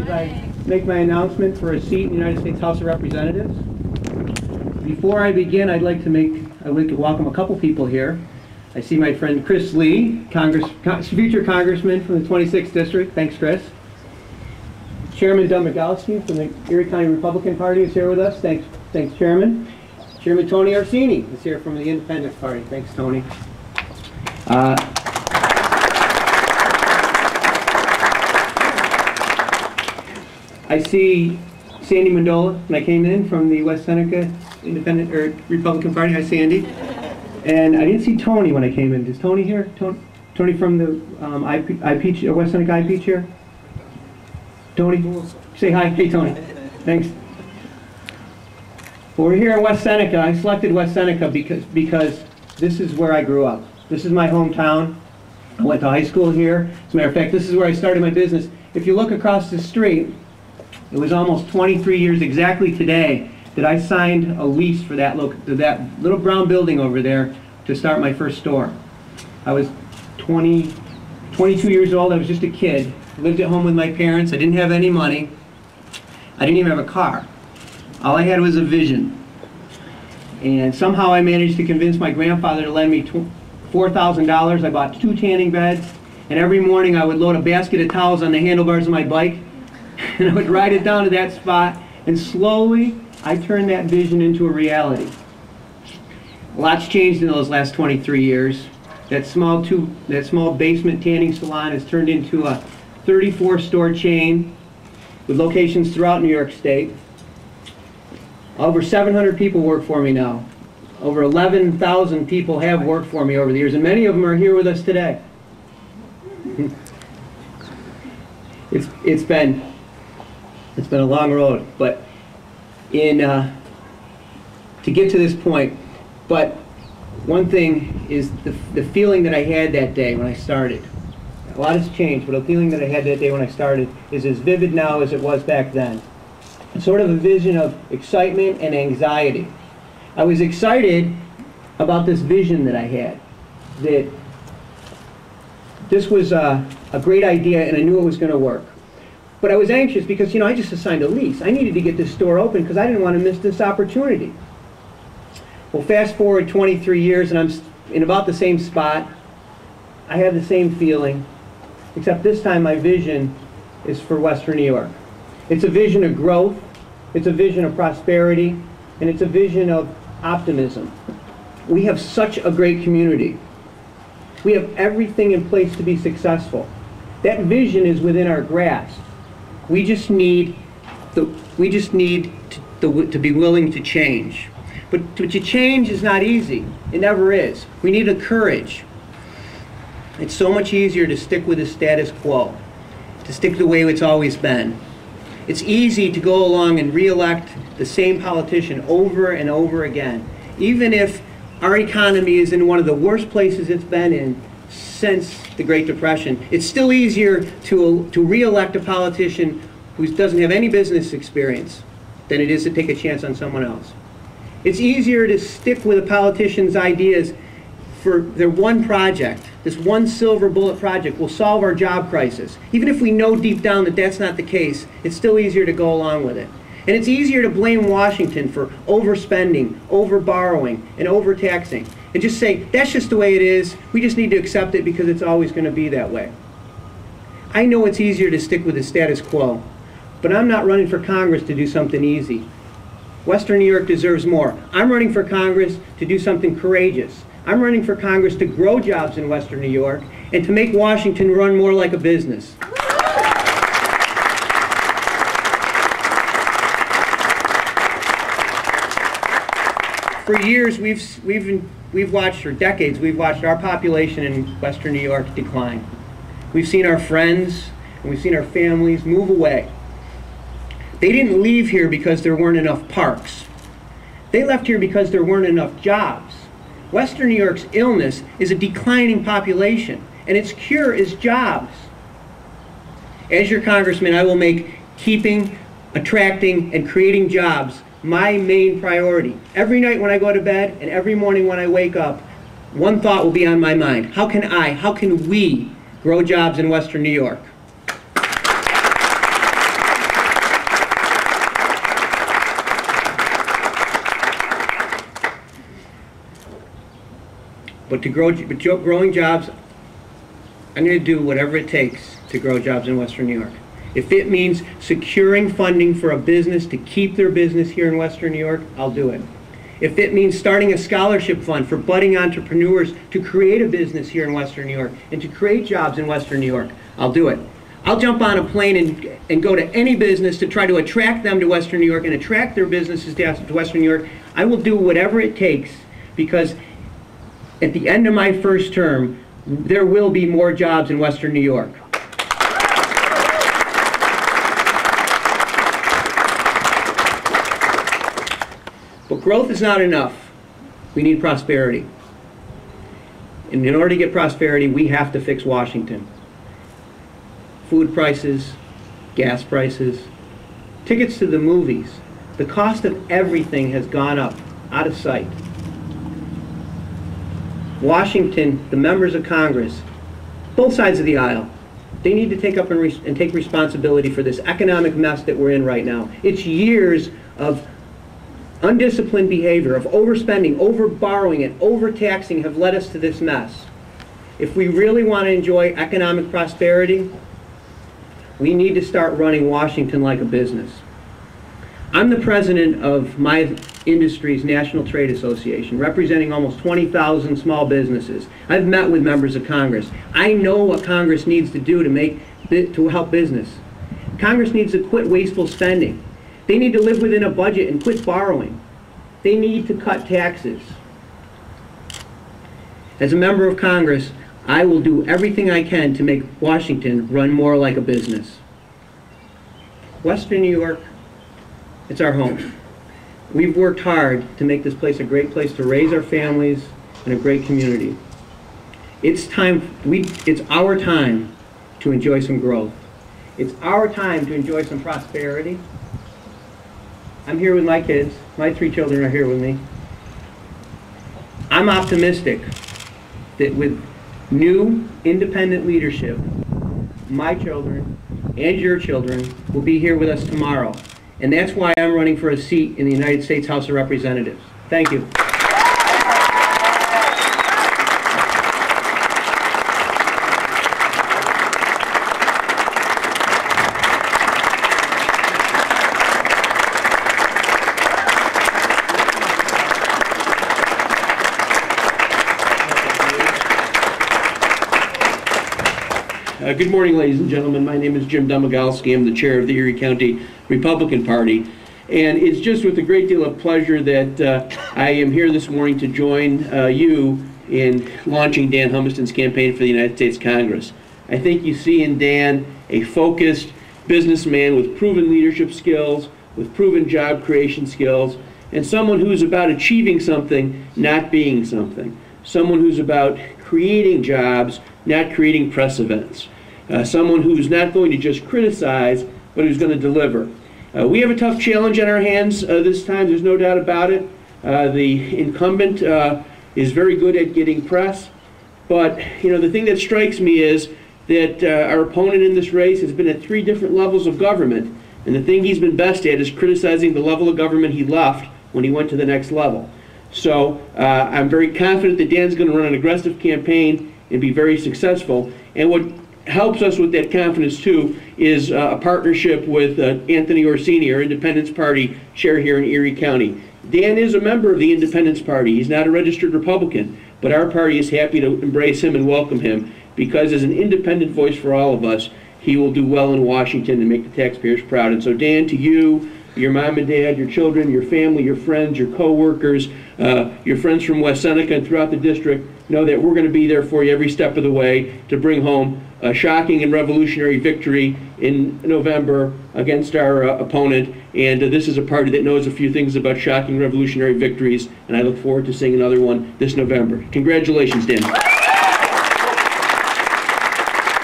as I make my announcement for a seat in the United States House of Representatives. Before I begin, I'd like to welcome a couple people here. I see my friend Chris Lee, future Congressman from the 26th District. Thanks, Chris. Chairman Doug McGowan from the Erie County Republican Party is here with us. Thanks, Chairman. Chairman Tony Orsini is here from the Independent Party. Thanks, Tony. I see Sandy Mandola when I came in from the West Seneca Independent or Republican Party. Hi, Sandy. And I didn't see Tony when I came in. Is Tony here? Tony from the West Seneca IP chair? Tony, say hi. Hey, Tony. Thanks. Well, we're here in West Seneca. I selected West Seneca because this is where I grew up. This is my hometown. I went to high school here. As a matter of fact, this is where I started my business. If you look across the street, it was almost 23 years exactly today that I signed a lease for that little brown building over there to start my first store. I was 22 years old. I was just a kid. I lived at home with my parents. I didn't have any money. I didn't even have a car. All I had was a vision. And somehow I managed to convince my grandfather to lend me $4,000. I bought 2 tanning beds, and every morning I would load a basket of towels on the handlebars of my bike, and I would ride it down to that spot, and slowly I turned that vision into a reality. A lot's changed in those last 23 years. That small basement tanning salon has turned into a 34-store chain with locations throughout New York State. Over 700 people work for me now. Over 11,000 people have worked for me over the years, and many of them are here with us today. It's been a long road, but to get to this point. But one thing is the feeling that I had that day when I started. A lot has changed, but the feeling that I had that day when I started is as vivid now as it was back then. Sort of a vision of excitement and anxiety. I was excited about this vision that I had, that this was a great idea and I knew it was going to work. But I was anxious because, I just assigned a lease. I needed to get this store open because I didn't want to miss this opportunity. Well, fast forward 23 years and I'm in about the same spot. I have the same feeling, except this time my vision is for Western New York. It's a vision of growth, it's a vision of prosperity, and it's a vision of optimism. We have such a great community. We have everything in place to be successful. That vision is within our grasp. We just need to be willing to change. But to change is not easy. It never is. We need the courage. It's so much easier to stick with the status quo, to stick the way it's always been. It's easy to go along and re-elect the same politician over and over again, even if our economy is in one of the worst places it's been in since the Great Depression. It's still easier to re-elect a politician who doesn't have any business experience than it is to take a chance on someone else. It's easier to stick with a politician's ideas for their one project. This one silver bullet project will solve our job crisis. Even if we know deep down that that's not the case, it's still easier to go along with it. And it's easier to blame Washington for overspending, over-borrowing, and overtaxing, and just say, that's just the way it is, we just need to accept it because it's always going to be that way. I know it's easier to stick with the status quo, but I'm not running for Congress to do something easy. Western New York deserves more. I'm running for Congress to do something courageous. I'm running for Congress to grow jobs in Western New York and to make Washington run more like a business. For years, we've watched, for decades, we've watched our population in Western New York decline. We've seen our friends and we've seen our families move away. They didn't leave here because there weren't enough parks. They left here because there weren't enough jobs. Western New York's illness is a declining population, and its cure is jobs. As your congressman, I will make keeping, attracting, and creating jobs my main priority. Every night when I go to bed and every morning when I wake up, one thought will be on my mind. How can we grow jobs in Western New York? But growing jobs, I'm going to do whatever it takes to grow jobs in Western New York. If it means securing funding for a business to keep their business here in Western New York, I'll do it. If it means starting a scholarship fund for budding entrepreneurs to create a business here in Western New York and to create jobs in Western New York, I'll do it. I'll jump on a plane and go to any business to try to attract them to Western New York and attract their businesses to Western New York. I will do whatever it takes, because at the end of my first term, there will be more jobs in Western New York. But growth is not enough. We need prosperity. And in order to get prosperity, we have to fix Washington. Food prices, gas prices, tickets to the movies. The cost of everything has gone up, out of sight. Washington, the members of Congress, both sides of the aisle, they need to take up and take responsibility for this economic mess that we're in right now. It's years of undisciplined behavior, of overspending, over-borrowing, and overtaxing have led us to this mess. If we really want to enjoy economic prosperity, we need to start running Washington like a business. I'm the president of my industry's National Trade Association, representing almost 20,000 small businesses. I've met with members of Congress. I know what Congress needs to do to help business. Congress needs to quit wasteful spending. They need to live within a budget and quit borrowing. They need to cut taxes. As a member of Congress, I will do everything I can to make Washington run more like a business. Western New York, it's our home. We've worked hard to make this place a great place to raise our families and a great community. It's our time to enjoy some growth. It's our time to enjoy some prosperity. I'm here with my kids. My 3 children are here with me. I'm optimistic that with new independent leadership, my children and your children will be here with us tomorrow. And that's why I'm running for a seat in the United States House of Representatives. Thank you. Good morning, ladies and gentlemen. My name is Jim Domagalski. I'm the chair of the Erie County Republican Party. And it's just with a great deal of pleasure that I am here this morning to join you in launching Dan Humiston's campaign for the United States Congress. I think you see in Dan a focused businessman with proven leadership skills, with proven job creation skills, and someone who's about achieving something, not being something. Someone who's about creating jobs, not creating press events. Someone who's not going to just criticize, but who's going to deliver. We have a tough challenge on our hands this time, there's no doubt about it. The incumbent is very good at getting press, but the thing that strikes me is that our opponent in this race has been at 3 different levels of government, and the thing he's been best at is criticizing the level of government he left when he went to the next level. So I'm very confident that Dan's going to run an aggressive campaign and be very successful. And what helps us with that confidence too is a partnership with Anthony Orsini, our Independence Party chair here in Erie County. Dan is a member of the Independence Party. He's not a registered Republican, but our party is happy to embrace him and welcome him, because as an independent voice for all of us, he will do well in Washington and make the taxpayers proud. And so Dan, to you, your mom and dad, your children, your family, your friends, your co-workers, your friends from West Seneca and throughout the district, know that we're going to be there for you every step of the way to bring home a shocking and revolutionary victory in November against our opponent. And this is a party that knows a few things about shocking revolutionary victories, and I look forward to seeing another one this November. Congratulations, Dan.